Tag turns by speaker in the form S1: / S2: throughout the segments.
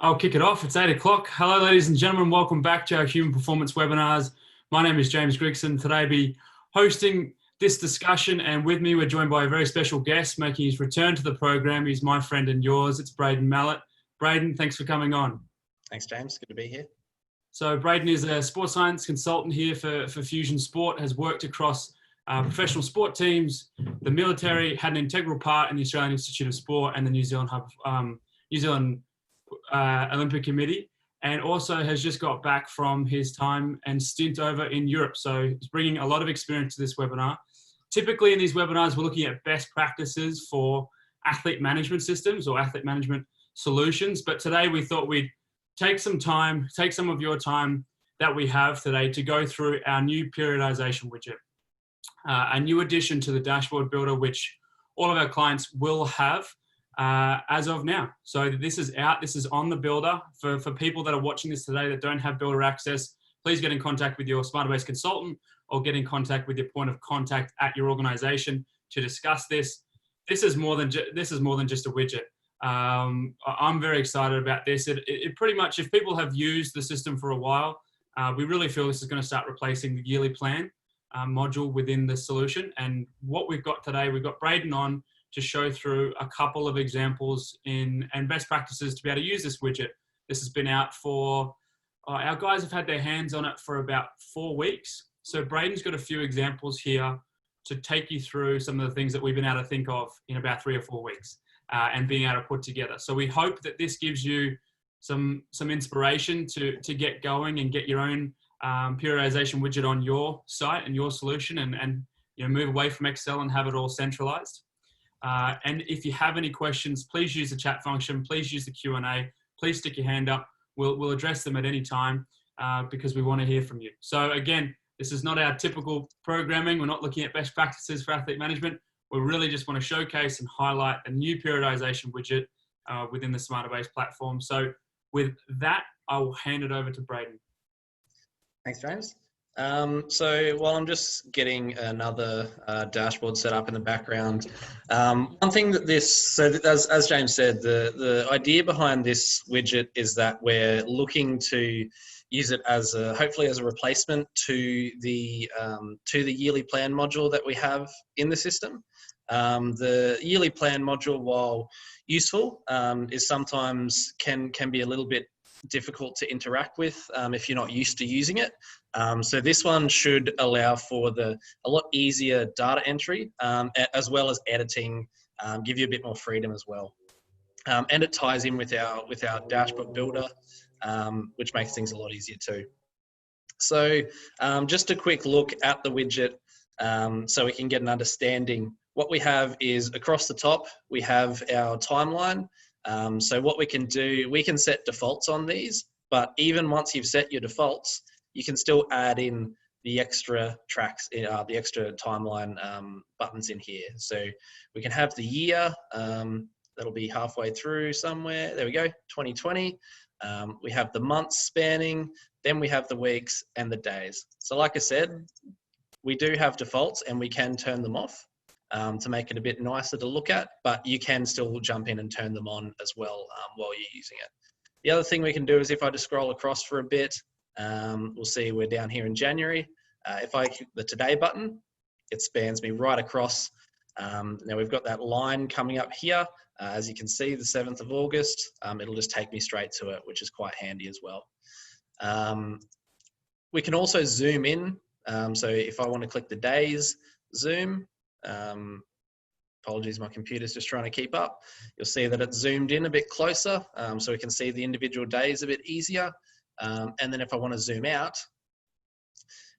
S1: I'll kick it off. It's 8 o'clock. Hello, ladies and gentlemen. Welcome back to our Human Performance webinars. My name is James Grigson. Today I'll be hosting this discussion, and with me we're joined by a very special guest making his return to the program. He's my friend and yours. It's Braydon Mallitt. Braydon, thanks for coming on.
S2: Thanks, James. Good to be here.
S1: So Braydon is a sports science consultant here for Fusion Sport, has worked across professional sport teams, the military, had an integral part in the Australian Institute of Sport and the New Zealand Olympic Committee, and also has just got back from his time and stint over in Europe. So he's bringing a lot of experience to this webinar. Typically in these webinars, we're looking at best practices for athlete management systems or athlete management solutions. But today we thought we'd take some of your time that we have today to go through our new periodization widget, a new addition to the dashboard builder, which all of our clients will have as of now. So this is out, this is on the builder. For people that are watching this today that don't have builder access, please get in contact with your Smartabase consultant or get in contact with your point of contact at your organization to discuss this. This is more than just a widget. I'm very excited about this. It pretty much, if people have used the system for a while, we really feel this is going to start replacing the yearly plan module within the solution. And what we've got today, we've got Braydon on to show through a couple of examples and best practices to be able to use this widget. This has been out for, our guys have had their hands on it for about 4 weeks. So Braydon's got a few examples here to take you through some of the things that we've been able to think of in about 3 or 4 weeks and being able to put together. So we hope that this gives you some inspiration to get going and get your own periodization widget on your site and your solution, and move away from Excel and have it all centralized. And if you have any questions, please use the chat function, please use the Q&A, please stick your hand up. We'll address them at any time because we want to hear from you. So again, this is not our typical programming. We're not looking at best practices for athlete management. We really just want to showcase and highlight a new periodization widget within the Smartabase platform. So with that, I will hand it over to Braydon.
S2: Thanks, James. So while I'm just getting another dashboard set up in the background, one thing that as James said, the idea behind this widget is that we're looking to use it as hopefully as a replacement to the yearly plan module that we have in the system. The yearly plan module, while useful, is sometimes can be a little bit difficult to interact with if you're not used to using it. So this one should allow for a lot easier data entry as well as editing, give you a bit more freedom as well. And it ties in with our dashboard builder, which makes things a lot easier too. So just a quick look at the widget so we can get an understanding. What we have is across the top, we have our timeline. So what we can do, we can set defaults on these, but even once you've set your defaults, you can still add in the extra tracks, the extra timeline buttons in here. So we can have the year, that'll be halfway through somewhere. There we go, 2020. We have the months spanning, then we have the weeks and the days. So like I said, we do have defaults and we can turn them off to make it a bit nicer to look at, but you can still jump in and turn them on as well while you're using it. The other thing we can do is if I just scroll across for a bit, we'll see we're down here in January. If I click the today button, it spans me right across. Now we've got that line coming up here. As you can see, the 7th of August, it'll just take me straight to it, which is quite handy as well. We can also zoom in. So if I want to click the days, zoom, apologies, my computer's just trying to keep up. You'll see that it's zoomed in a bit closer, so we can see the individual days a bit easier. And then if I want to zoom out,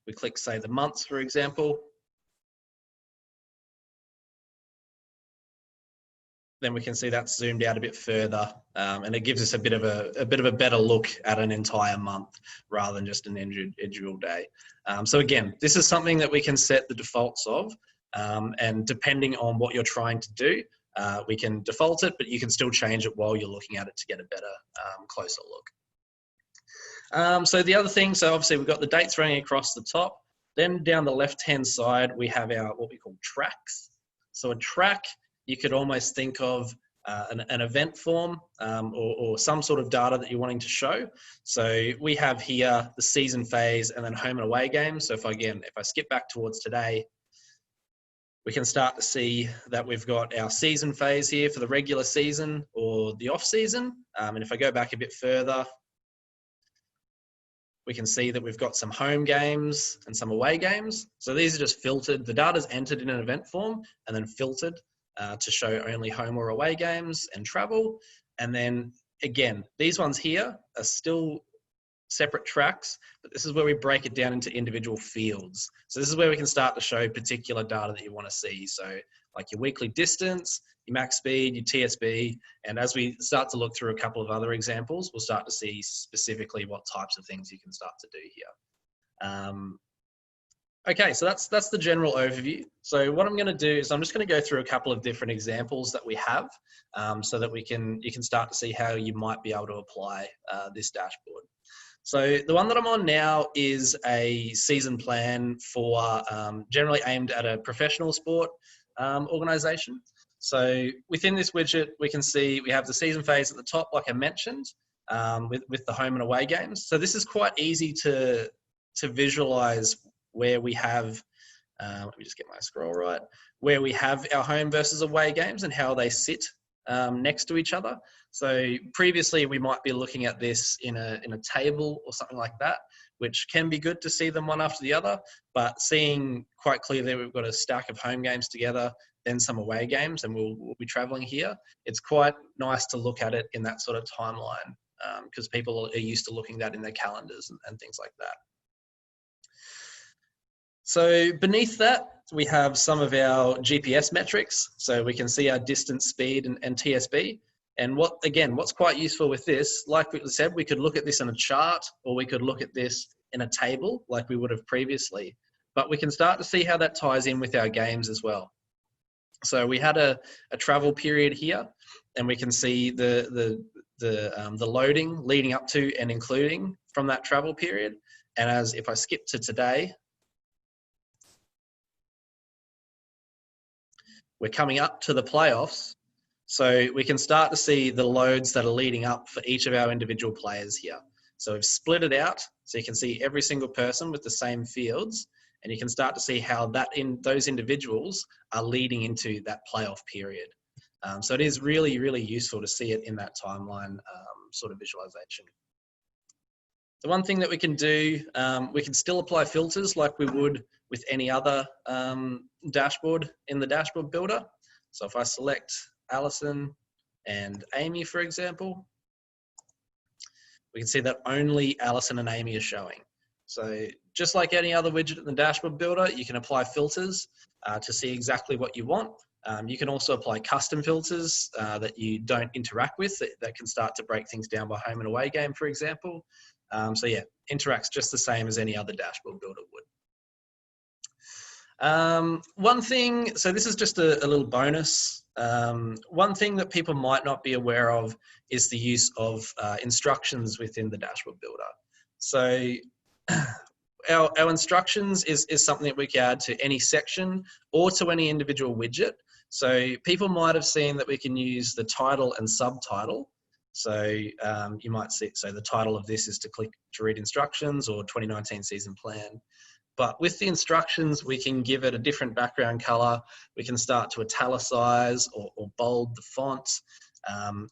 S2: we click, say, the months, for example. Then we can see that's zoomed out a bit further, and it gives us a bit of a better look at an entire month rather than just an individual day. So again, this is something that we can set the defaults of, and depending on what you're trying to do, we can default it, but you can still change it while you're looking at it to get a better, closer look. So the other thing, so obviously we've got the dates running across the top. Then down the left-hand side, we have our what we call tracks. So a track, you could almost think of an event form or some sort of data that you're wanting to show. So we have here the season phase and then home and away games. So if I skip back towards today, we can start to see that we've got our season phase here for the regular season or the off season. And if I go back a bit further, we can see that we've got some home games and some away games. So these are just filtered. The data's entered in an event form and then filtered to show only home or away games and travel. And then again, these ones here are still separate tracks, but this is where we break it down into individual fields. So this is where we can start to show particular data that you want to see. So like your weekly distance, your max speed, your TSB, and as we start to look through a couple of other examples, we'll start to see specifically what types of things you can start to do here. Okay, so that's the general overview. So what I'm going to do is I'm just going to go through a couple of different examples that we have, so that you can start to see how you might be able to apply this dashboard. So the one that I'm on now is a season plan for generally aimed at a professional sport organization. So within this widget, we can see we have the season phase at the top, like I mentioned, with the home and away games. So this is quite easy to visualize where we have, let me just get my scroll right, where we have our home versus away games and how they sit next to each other. So previously we might be looking at this in a table or something like that, which can be good to see them one after the other, but seeing quite clearly we've got a stack of home games together, then some away games, and we'll be traveling here. It's quite nice to look at it in that sort of timeline because people are used to looking at that in their calendars and things like that. So beneath that, we have some of our GPS metrics. So we can see our distance, speed, and TSB. And what's quite useful with this, like we said, we could look at this in a chart, or we could look at this in a table like we would have previously. But we can start to see how that ties in with our games as well. So we had a travel period here, and we can see the loading leading up to and including from that travel period. And if I skip to today, we're coming up to the playoffs. So we can start to see the loads that are leading up for each of our individual players here. So we've split it out so you can see every single person with the same fields, and you can start to see how those individuals are leading into that playoff period. So it is really, really useful to see it in that timeline sort of visualization. The one thing that we can do, we can still apply filters like we would with any other dashboard in the dashboard builder. So if I select Alison and Amy, for example, we can see that only Alison and Amy are showing. So just like any other widget in the dashboard builder, you can apply filters to see exactly what you want. You can also apply custom filters that you don't interact with that can start to break things down by home and away game, for example. So yeah, interacts just the same as any other dashboard builder would. One thing, so this is just a little bonus. One thing that people might not be aware of is the use of instructions within the dashboard builder. So our instructions is something that we can add to any section or to any individual widget. So people might have seen that we can use the title and subtitle. So you might see, so the title of this is to click to read instructions or 2019 season plan. But with the instructions, we can give it a different background color. We can start to italicize or bold the font.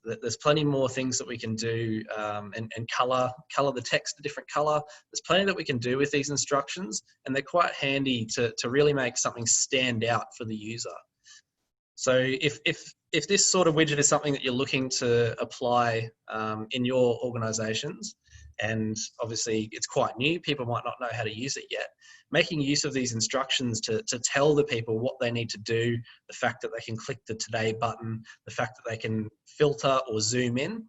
S2: There's plenty more things that we can do and color the text a different color. There's plenty that we can do with these instructions, and they're quite handy to really make something stand out for the user. So if this sort of widget is something that you're looking to apply in your organizations, and obviously it's quite new, people might not know how to use it yet, making use of these instructions to tell the people what they need to do, the fact that they can click the today button, the fact that they can filter or zoom in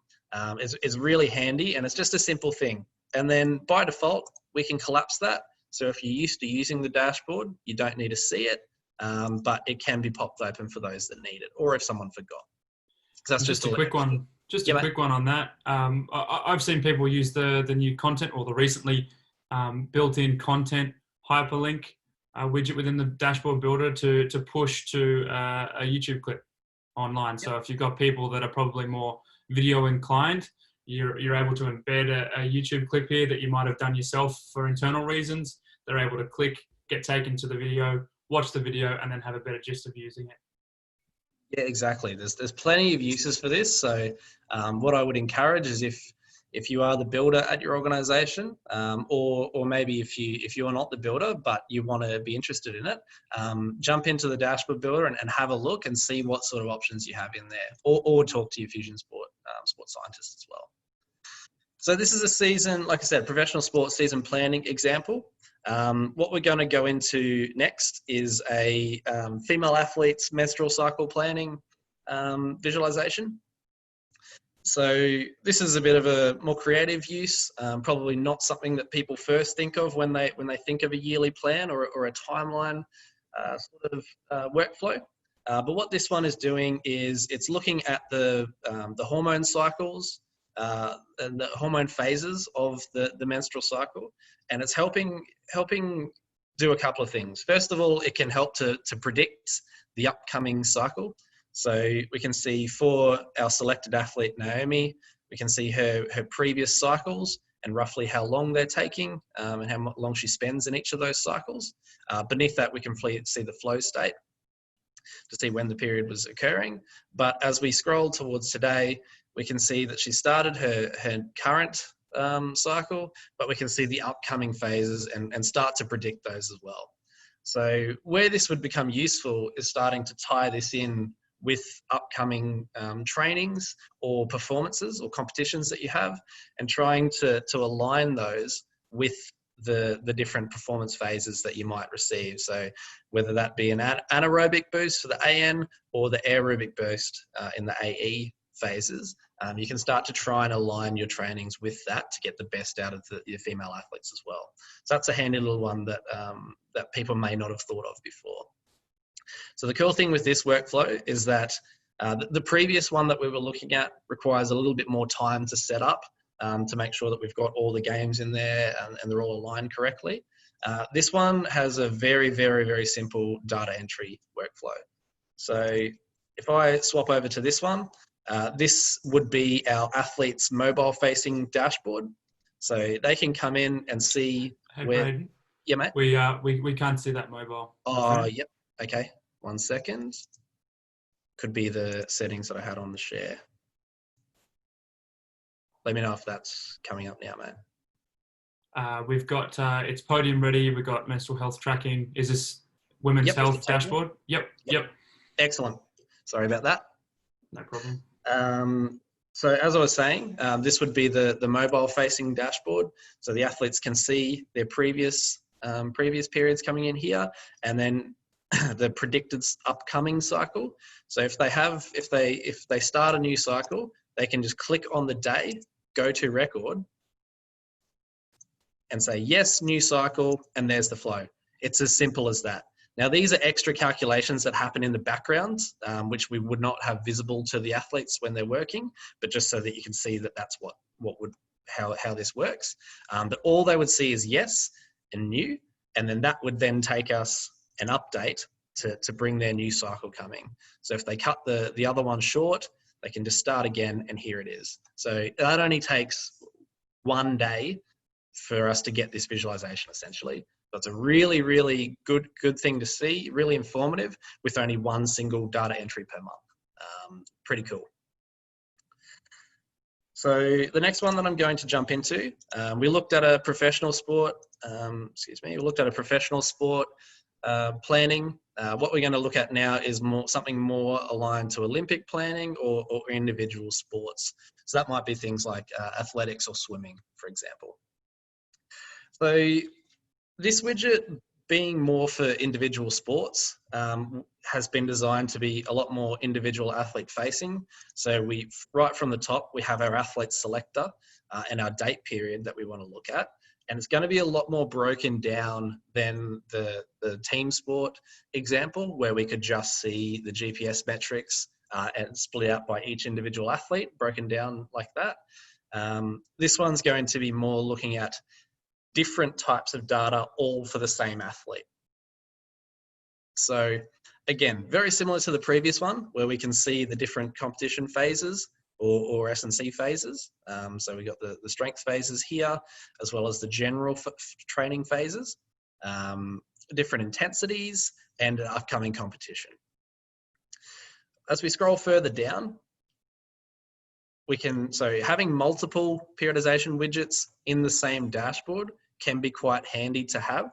S2: is really handy, and it's just a simple thing. And then by default, we can collapse that. So if you're used to using the dashboard, you don't need to see it, but it can be popped open for those that need it, or if someone forgot. So that's just
S1: a quick one. Just a quick one on that. I've seen people use the new content or the recently built-in content hyperlink widget within the dashboard builder to push to a YouTube clip. online. So if you've got people that are probably more video inclined, you're able to embed a YouTube clip here that you might have done yourself for internal reasons. They're able to click, get taken to the video, watch the video, and then have a better gist of using it.
S2: Yeah, exactly. There's plenty of uses for this. So what I would encourage is if you are the builder at your organization, or maybe if you are not the builder but you want to be interested in it, jump into the dashboard builder and have a look and see what sort of options you have in there, or talk to your Fusion Sport sports scientist as well. So this is a season, like I said, professional sports season planning example. What we're going to go into next is a female athlete's menstrual cycle planning visualization. So this is a bit of a more creative use, probably not something that people first think of when they think of a yearly plan or a timeline sort of workflow. But what this one is doing is it's looking at the hormone cycles and the hormone phases of the menstrual cycle, and it's helping do a couple of things. First of all, it can help to predict the upcoming cycle. So we can see for our selected athlete, Naomi, we can see her previous cycles and roughly how long they're taking and how long she spends in each of those cycles. Beneath that, we can see the flow state to see when the period was occurring. But as we scroll towards today, we can see that she started her current cycle, but we can see the upcoming phases and start to predict those as well. So where this would become useful is starting to tie this in with upcoming trainings or performances or competitions that you have, and trying to align those with the different performance phases that you might receive. So whether that be an anaerobic boost for the AN or the aerobic boost in the AE phases, you can start to try and align your trainings with that to get the best out of your female athletes as well. So that's a handy little one that, that people may not have thought of before. So the cool thing with this workflow is that the previous one that we were looking at requires a little bit more time to set up to make sure that we've got all the games in there and they're all aligned correctly. This one has a very, very, very simple data entry workflow. So if I swap over to this one, this would be our athlete's mobile facing dashboard. So they can come in and see where...
S1: Braydon,
S2: yeah, mate?
S1: We can't see that mobile.
S2: Oh, yep. Okay. 1 second. Could be the settings that I had on the share. Let me know if that's coming up now, mate.
S1: We've got, it's podium ready. We've got menstrual health tracking. Is this women's health dashboard? Yep.
S2: Excellent. Sorry about that.
S1: No problem.
S2: So as I was saying, this would be the mobile facing dashboard. So the athletes can see their previous periods coming in here, and then the predicted upcoming cycle. So if they start a new cycle, they can just click on the day, go to record, and say, yes, new cycle, and there's the flow. It's as simple as that. Now, these are extra calculations that happen in the background, which we would not have visible to the athletes when they're working, but just so that you can see that that's how this works. But all they would see is yes and new, and then that would then take us an update to bring their new cycle coming. So if they cut the other one short, they can just start again, and here it is. So that only takes 1 day for us to get this visualization, essentially. So it's a really, really good thing to see, really informative, with only one single data entry per month. Pretty cool. So the next one that I'm going to jump into, we looked at a professional sport, we looked at a professional sport planning. What we're going to look at now is something more aligned to Olympic planning or individual sports. So that might be things like athletics or swimming, for example. So this widget, being more for individual sports, has been designed to be a lot more individual athlete facing. So right from the top, we have our athlete selector and our date period that we want to look at. And it's going to be a lot more broken down than the team sport example, where we could just see the GPS metrics and split out by each individual athlete, broken down like that. This one's going to be more looking at different types of data, all for the same athlete. So again, very similar to the previous one where we can see the different competition phases or S&C phases. So we got the strength phases here, as well as the general training phases, different intensities, and upcoming competition. As we scroll further down, so having multiple periodization widgets in the same dashboard can be quite handy to have.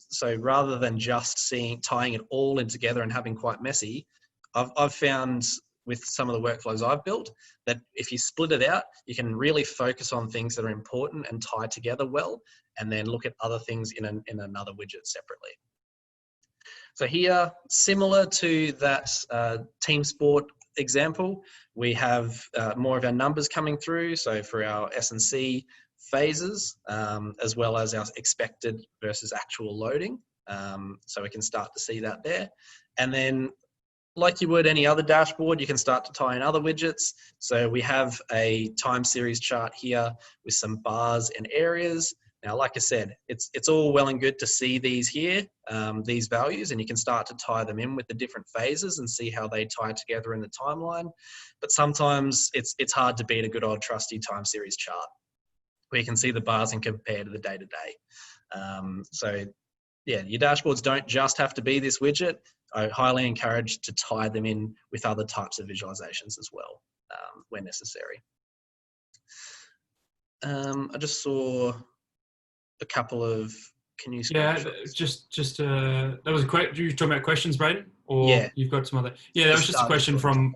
S2: So rather than just tying it all in together and having quite messy, I've found with some of the workflows I've built that if you split it out, you can really focus on things that are important and tie together well, and then look at other things in another widget separately. So here, similar to that team sport example, we have more of our numbers coming through. So for our S&C phases, as well as our expected versus actual loading. So we can start to see that there. And then like you would any other dashboard, you can start to tie in other widgets. So we have a time series chart here with some bars and areas. Now, like I said, it's all well and good to see these here, these values, and you can start to tie them in with the different phases and see how they tie together in the timeline. But sometimes it's hard to beat a good old trusty time series chart where you can see the bars and compare to the day-to-day. So yeah, your dashboards don't just have to be this widget. I highly encourage to tie them in with other types of visualizations as well, where necessary. I just saw a couple of, can you?
S1: Yeah, just that was a question. You talking about questions, Braydon, or
S2: yeah,
S1: you've got some other? Yeah, that was just a question from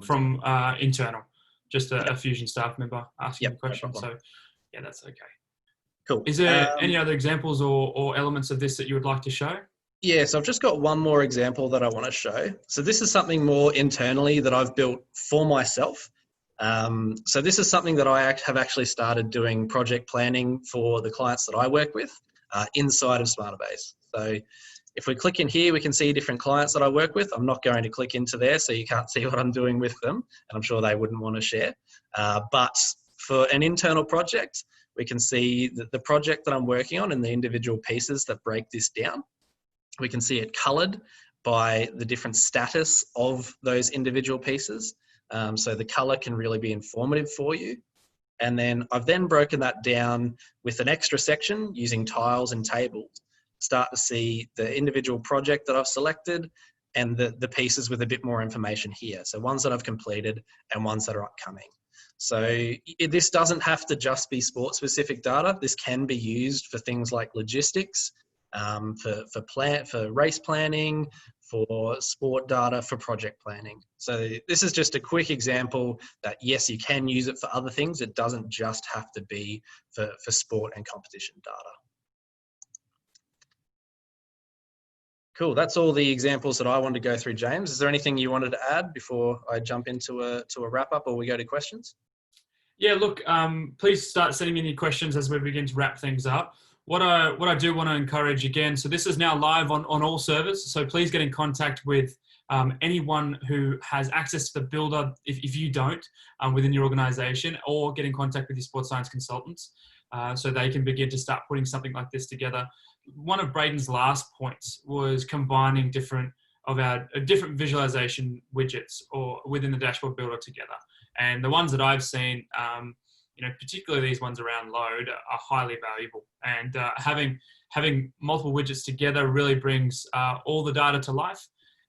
S1: internal, just a Fusion staff member asking the question.
S2: No,
S1: so yeah, that's okay.
S2: Cool.
S1: Is there any other examples or elements of this that you would like to show?
S2: Yeah, so I've just got one more example that I want to show. So this is something more internally that I've built for myself. So this is something that I have actually started doing project planning for the clients that I work with inside of Smartabase. So if we click in here, we can see different clients that I work with. I'm not going to click into there, so you can't see what I'm doing with them, and I'm sure they wouldn't want to share. But for an internal project, we can see that the project that I'm working on and the individual pieces that break this down. We can see it colored by the different status of those individual pieces. So the color can really be informative for you. And then I've then broken that down with an extra section using tiles and tables. Start to see the individual project that I've selected and the pieces with a bit more information here. So ones that I've completed and ones that are upcoming. So this doesn't have to just be sport specific data. This can be used for things like logistics, for race planning, for sport data, for project planning. So this is just a quick example that yes, you can use it for other things. It doesn't just have to be for sport and competition data. Cool, that's all the examples that I wanted to go through, James. Is there anything you wanted to add before I jump into a wrap up or we go to questions?
S1: Yeah, look, please start sending in your questions as we begin to wrap things up. What I do want to encourage again, so this is now live on all servers, so please get in contact with anyone who has access to the builder, if you don't, within your organization, or get in contact with your sports science consultants so they can begin to start putting something like this together. One of Braydon's last points was combining different visualization widgets or within the dashboard builder together. And the ones that I've seen, particularly these ones around load, are highly valuable. And having multiple widgets together really brings all the data to life,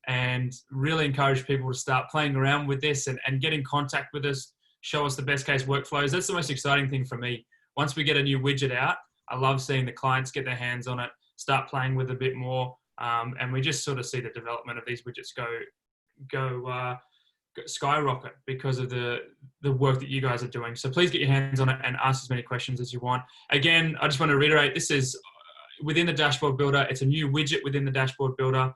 S1: and really encourage people to start playing around with this and get in contact with us, show us the best case workflows. That's the most exciting thing for me. Once we get a new widget out, I love seeing the clients get their hands on it, start playing with it a bit more, and we just sort of see the development of these widgets go skyrocket because of the work that you guys are doing. So please get your hands on it and ask as many questions as you want. Again, I just want to reiterate, this is within the dashboard builder. It's a new widget within the dashboard builder,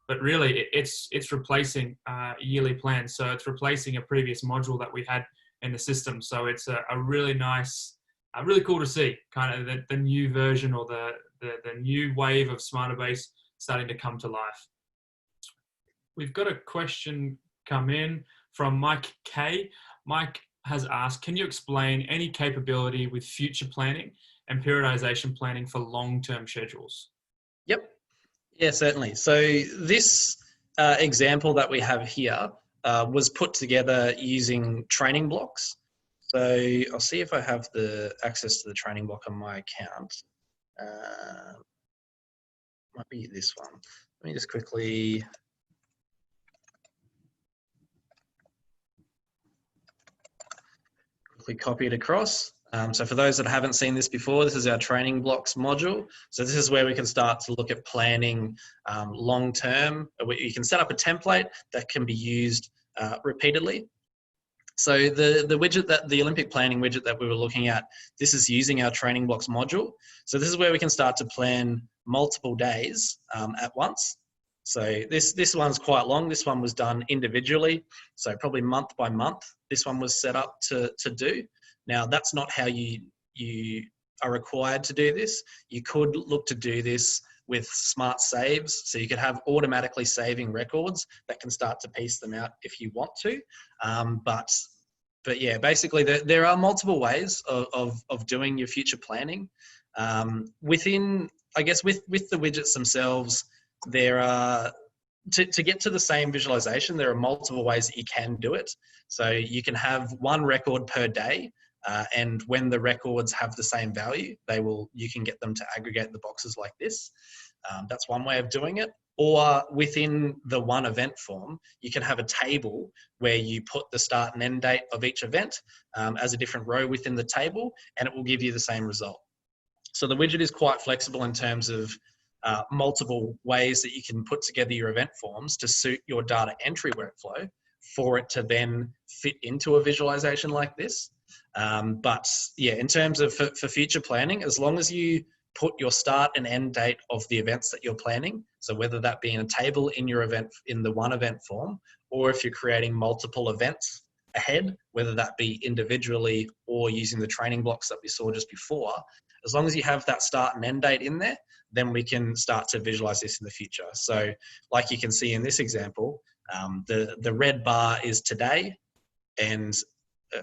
S1: but really it's replacing yearly plans. So it's replacing a previous module that we had in the system. So it's a really nice, really cool to see kind of the new version or the new wave of Smartabase starting to come to life. We've got a question come in from Mike K. Mike has asked, can you explain any capability with future planning and periodization planning for long-term schedules?
S2: Yep. Yeah, certainly. So this example that we have here was put together using training blocks. So I'll see if I have the access to the training block on my account. Might be this one. Let me just quickly. Copy it across. So for those that haven't seen this before, this is our training blocks module. So this is where we can start to look at planning long term. You can set up a template that can be used repeatedly. So the widget, the Olympic planning widget that we were looking at, this is using our training blocks module. So this is where we can start to plan multiple days at once. So this one's quite long. This one was done individually, so probably month by month. This one was set up to do. Now that's not how you are required to do this. You could look to do this with smart saves, so you could have automatically saving records that can start to piece them out if you want to. But yeah, basically there are multiple ways of doing your future planning. Within, I guess, with the widgets themselves, there are, to get to the same visualization, there are multiple ways that you can do it. So you can have one record per day, and when the records have the same value, you can get them to aggregate the boxes like this. That's one way of doing it. Or within the one event form, you can have a table where you put the start and end date of each event as a different row within the table, and it will give you the same result. So the widget is quite flexible in terms of multiple ways that you can put together your event forms to suit your data entry workflow for it to then fit into a visualization like this. But yeah, in terms of for future planning, as long as you put your start and end date of the events that you're planning, so whether that be in a table in your event, in the one event form, or if you're creating multiple events ahead, whether that be individually or using the training blocks that we saw just before, as long as you have that start and end date in there, then we can start to visualize this in the future. So like you can see in this example, the red bar is today, and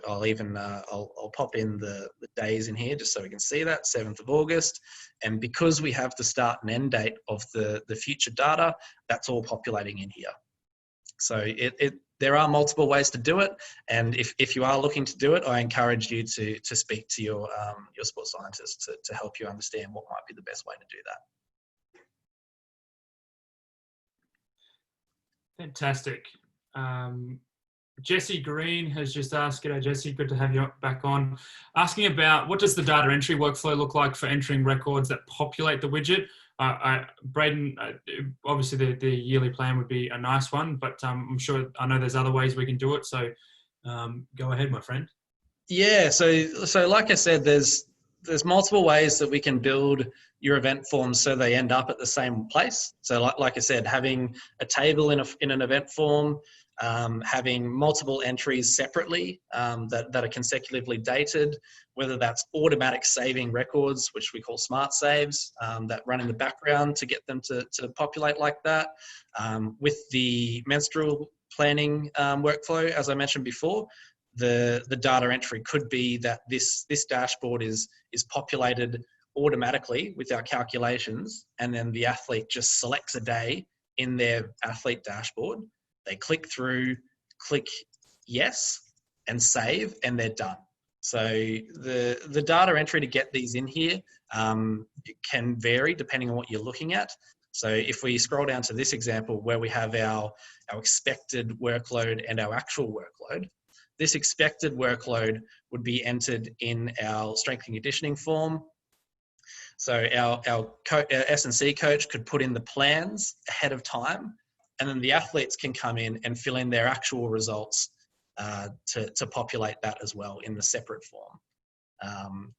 S2: I'll pop in the days in here just so we can see that, 7th of August. And because we have the start and end date of the future data, that's all populating in here. So there are multiple ways to do it. And if you are looking to do it, I encourage you to speak to your sports scientist to help you understand what might be the best way to do that.
S1: Fantastic. Jesse Green has just asked, g'day Jesse, good to have you back on, asking about what does the data entry workflow look like for entering records that populate the widget? Braydon, obviously the yearly plan would be a nice one, but I'm sure, I know there's other ways we can do it, so go ahead, my friend.
S2: Yeah, so like I said, there's multiple ways that we can build your event forms so they end up at the same place. So like I said, having a table in an event form, having multiple entries separately that are consecutively dated, whether that's automatic saving records, which we call smart saves, that run in the background to get them to populate like that. With the menstrual planning workflow, as I mentioned before, the data entry could be that this dashboard is populated automatically with our calculations, and then the athlete just selects a day in their athlete dashboard. They click through, click yes, and save, and they're done. So the data entry to get these in here can vary depending on what you're looking at. So if we scroll down to this example where we have our expected workload and our actual workload, this expected workload would be entered in our strength and conditioning form. So our S&C coach could put in the plans ahead of time, and then the athletes can come in and fill in their actual results to populate that as well in the separate form.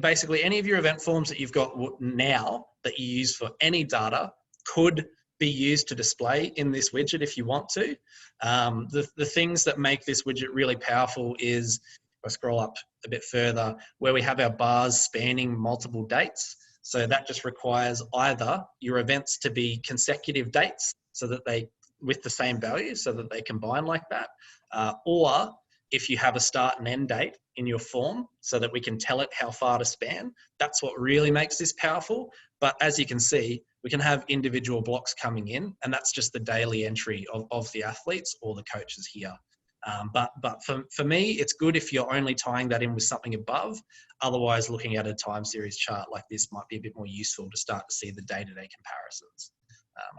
S2: Basically any of your event forms that you've got now that you use for any data could be used to display in this widget if you want to. The things that make this widget really powerful is, if I scroll up a bit further, where we have our bars spanning multiple dates. So that just requires either your events to be consecutive dates so that with the same value so that they combine like that, or if you have a start and end date in your form so that we can tell it how far to span. That's what really makes this powerful. But as you can see, we can have individual blocks coming in, and that's just the daily entry of the athletes or the coaches here. But for me, it's good if you're only tying that in with something above. Otherwise, looking at a time series chart like this might be a bit more useful to start to see the day-to-day comparisons.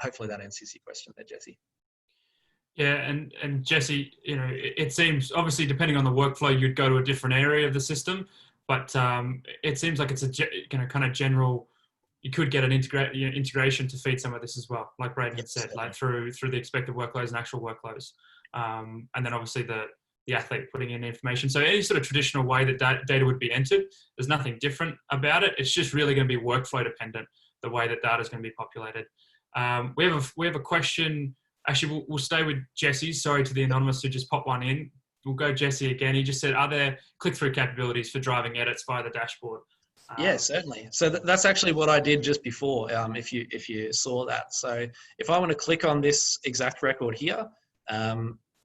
S2: Hopefully that answers your question there, Jesse. Yeah,
S1: and Jesse, it seems obviously depending on the workflow, you'd go to a different area of the system, but it seems like it's a kind of general. You could get an integration to feed some of this as well, like Braydon had said, like through the expected workloads and actual workloads, and then obviously the athlete putting in information. So any sort of traditional way that data would be entered, there's nothing different about it. It's just really going to be workflow dependent, the way that data is going to be populated. We have a question. Actually, we'll stay with Jesse. Sorry to the anonymous who just popped one in. We'll go Jesse again. He just said, are there click-through capabilities for driving edits via the dashboard?
S2: Yeah, certainly. So that's actually what I did just before, if you saw that. So if I want to click on this exact record here,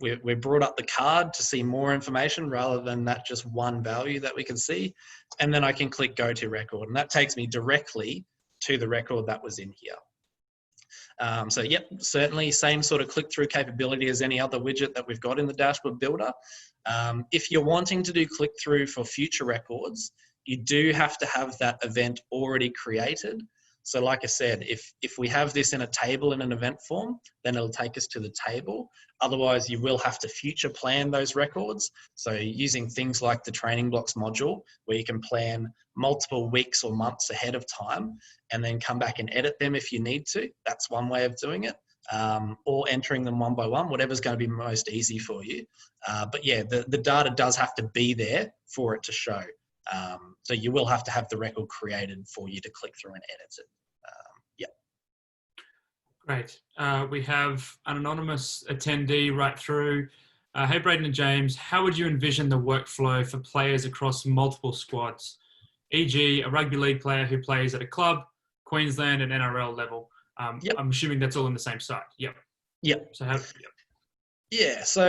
S2: we brought up the card to see more information rather than that just one value that we can see. And then I can click Go to Record, and that takes me directly to the record that was in here. So yep, certainly same sort of click-through capability as any other widget that we've got in the dashboard builder. If you're wanting to do click-through for future records, you do have to have that event already created. So like I said, if we have this in a table in an event form, then it'll take us to the table. Otherwise, you will have to future plan those records. So using things like the training blocks module, where you can plan multiple weeks or months ahead of time and then come back and edit them if you need to. That's one way of doing it. Or entering them one by one, whatever's going to be most easy for you. But yeah, the data does have to be there for it to show. So you will have to have the record created for you to click through and edit it. Yeah.
S1: Great. We have an anonymous attendee right through. Hey, Braydon and James, how would you envision the workflow for players across multiple squads? E.g., a rugby league player who plays at a club, Queensland and NRL level.
S2: Yep.
S1: I'm assuming that's all in the same site. Yep.
S2: Yep.
S1: So
S2: Yeah, so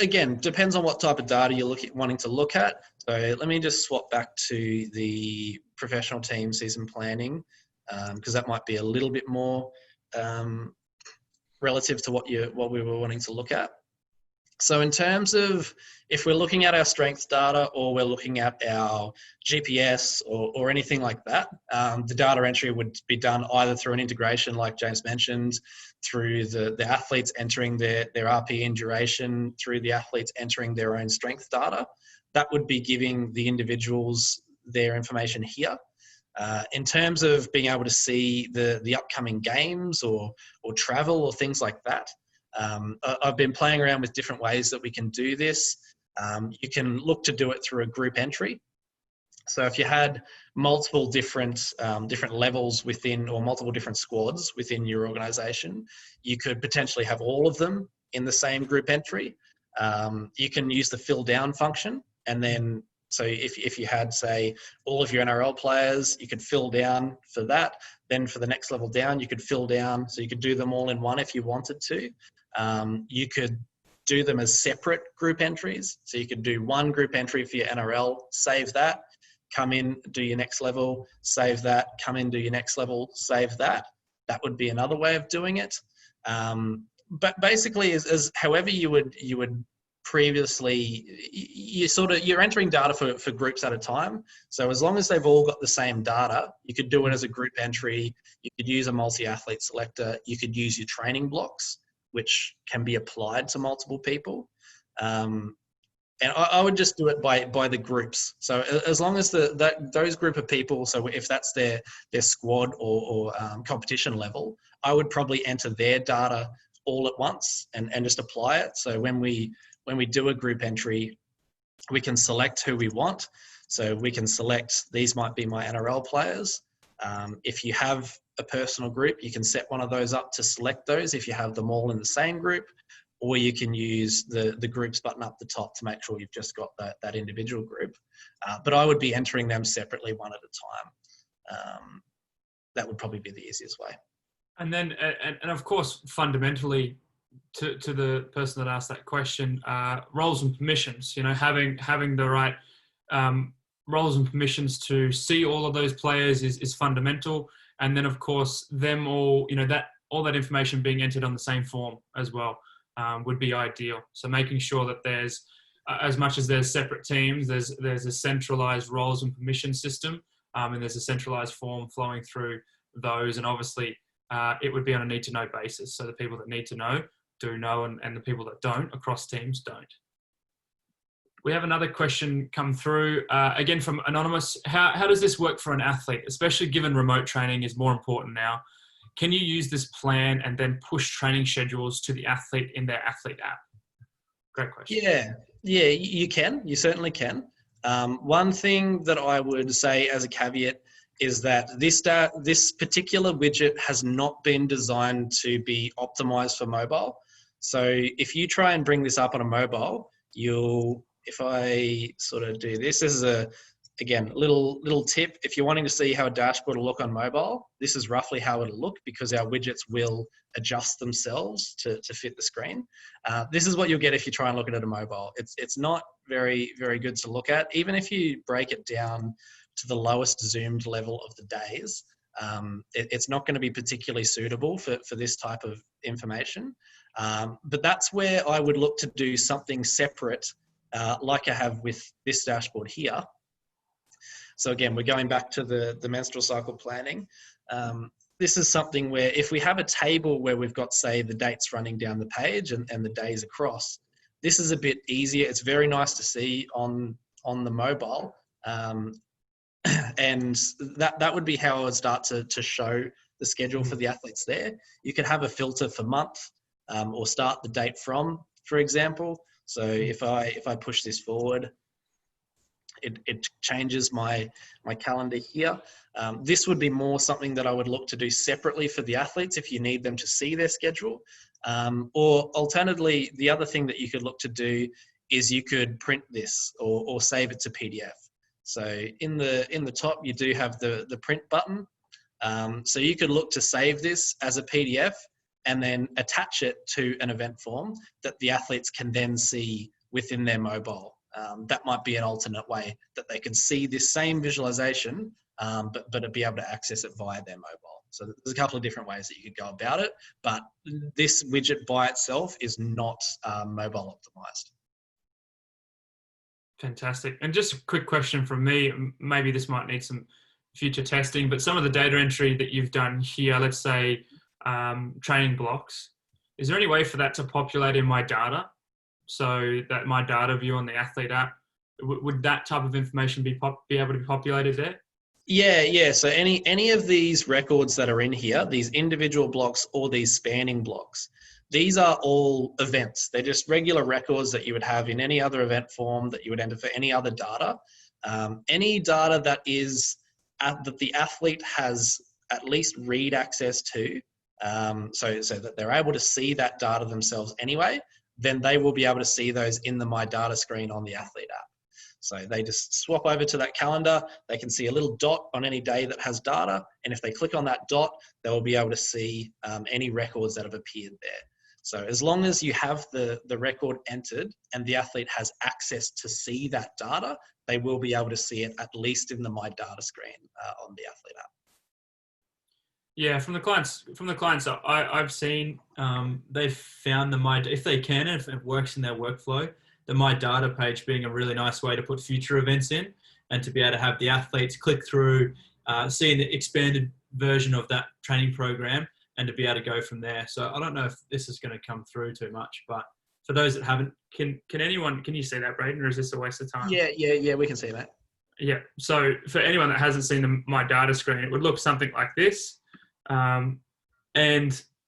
S2: again, depends on what type of data you're wanting to look at. So let me just swap back to the professional team season planning, because that might be a little bit more relative to what we were wanting to look at. So in terms of if we're looking at our strength data or we're looking at our GPS or anything like that, the data entry would be done either through an integration like James mentioned, through the athletes entering their RP and duration, through the athletes entering their own strength data. That would be giving the individuals their information here. In terms of being able to see the upcoming games or travel or things like that, I've been playing around with different ways that we can do this. You can look to do it through a group entry. So if you had multiple different levels within, or multiple different squads within your organization, you could potentially have all of them in the same group entry. You can use the fill down function, and then so if you had, say, all of your NRL players, you could fill down for that. Then for the next level down, you could fill down. So you could do them all in one if you wanted to. You could do them as separate group entries. So you could do one group entry for your NRL, save that, come in, do your next level, save that, come in, do your next level, save that. That would be another way of doing it. But basically, as however you would previously, you're entering data for groups at a time. So as long as they've all got the same data, you could do it as a group entry. You could use a multi-athlete selector. You could use your training blocks, which can be applied to multiple people. And I would just do it by the groups. So as long as those group of people, so if that's their squad or competition level, I would probably enter their data all at once and just apply it. So when we do a group entry, we can select who we want. So we can select, these might be my NRL players. If you have a personal group, you can set one of those up to select those if you have them all in the same group, or you can use the groups button up the top to make sure you've just got that individual group. But I would be entering them separately one at a time. That would probably be the easiest way.
S1: And then, and of course, fundamentally, to the person that asked that question, roles and permissions. You know, having the right roles and permissions to see all of those players is fundamental. And then, of course, them all, you know, that all that information being entered on the same form as well would be ideal. So making sure that there's, as much as there's separate teams, there's a centralized roles and permission system, and there's a centralized form flowing through those. And obviously, it would be on a need-to-know basis. So the people that need to know do know, and the people that don't across teams don't. We have another question come through, again from Anonymous. How does this work for an athlete, especially given remote training is more important now? Can you use this plan and then push training schedules to the athlete in their athlete app? Great question.
S2: Yeah, you can. You certainly can. One thing that I would say as a caveat is that this particular widget has not been designed to be optimized for mobile. So if you try and bring this up on a mobile, if I sort of do this, this is again, little tip. If you're wanting to see how a dashboard will look on mobile, this is roughly how it'll look, because our widgets will adjust themselves to fit the screen. This is what you'll get if you try and look at it on mobile. It's not very, very good to look at. Even if you break it down to the lowest zoomed level of the days, it's not going to be particularly suitable for this type of information. But that's where I would look to do something separate, like I have with this dashboard here. So again, we're going back to the menstrual cycle planning. This is something where if we have a table where we've got, say, the dates running down the page and the days across, this is a bit easier. It's very nice to see on the mobile. And that would be how I would start to show the schedule for the athletes there. You could have a filter for month, or start the date from, for example. So if I push this forward, it changes my calendar here. This would be more something that I would look to do separately for the athletes if you need them to see their schedule. Or alternatively, the other thing that you could look to do is you could print this or save it to PDF. So in the top, you do have the print button. So you could look to save this as a PDF and then attach it to an event form that the athletes can then see within their mobile. That might be an alternate way that they can see this same visualization, but be able to access it via their mobile. So there's a couple of different ways that you could go about it, but this widget by itself is not mobile optimized.
S1: Fantastic. And just a quick question from me, maybe this might need some future testing, but some of the data entry that you've done here, let's say training blocks, is there any way for that to populate in my data? So that my data view on the athlete app, would that type of information be able to be populated there?
S2: Yeah. So any of these records that are in here, these individual blocks or these spanning blocks, these are all events. They're just regular records that you would have in any other event form that you would enter for any other data. Any data that is that the athlete has at least read access to, so that they're able to see that data themselves anyway, then they will be able to see those in the My Data screen on the athlete app. So they just swap over to that calendar. They can see a little dot on any day that has data. And if they click on that dot, they will be able to see any records that have appeared there. So as long as you have the record entered and the athlete has access to see that data, they will be able to see it at least in the My Data screen on the athlete app.
S1: Yeah, from the clients I've seen, they've found if they can, if it works in their workflow, the My Data page being a really nice way to put future events in and to be able to have the athletes click through, seeing the expanded version of that training program and to be able to go from there. So I don't know if this is going to come through too much, but for those that haven't, can you see that, Braydon, or is this a waste of time?
S2: Yeah, we can see that.
S1: Yeah, so for anyone that hasn't seen the My Data screen, it would look something like this. And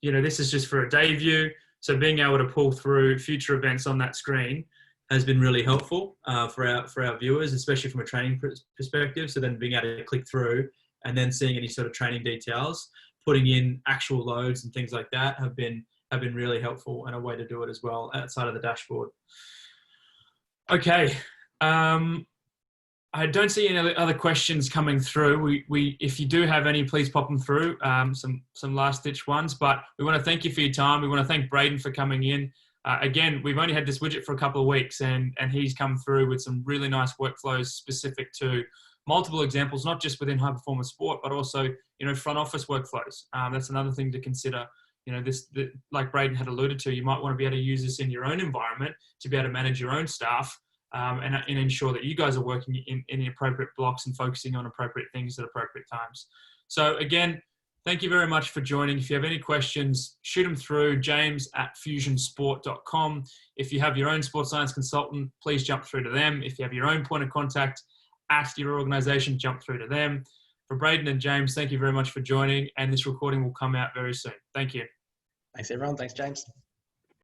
S1: this is just for a day view. So being able to pull through future events on that screen has been really helpful for our viewers, especially from a training perspective. So then being able to click through and then seeing any sort of training details, putting in actual loads and things like that have been really helpful, and a way to do it as well outside of the dashboard. Okay. I don't see any other questions coming through. If you do have any, please pop them through. Some last ditch ones, but we want to thank you for your time. We want to thank Braydon for coming in. Again, we've only had this widget for a couple of weeks, and he's come through with some really nice workflows specific to multiple examples, not just within high performance sport, but also, front office workflows. That's another thing to consider. Like Braydon had alluded to, you might want to be able to use this in your own environment to be able to manage your own staff. And ensure that you guys are working in the appropriate blocks and focusing on appropriate things at appropriate times. So again, thank you very much for joining. If you have any questions, shoot them through james@fusionsport.com. If you have your own sports science consultant, please jump through to them. If you have your own point of contact at your organization, jump through to them. For Braydon and James, thank you very much for joining, and this recording will come out very soon. Thank you.
S2: Thanks, everyone. Thanks, James.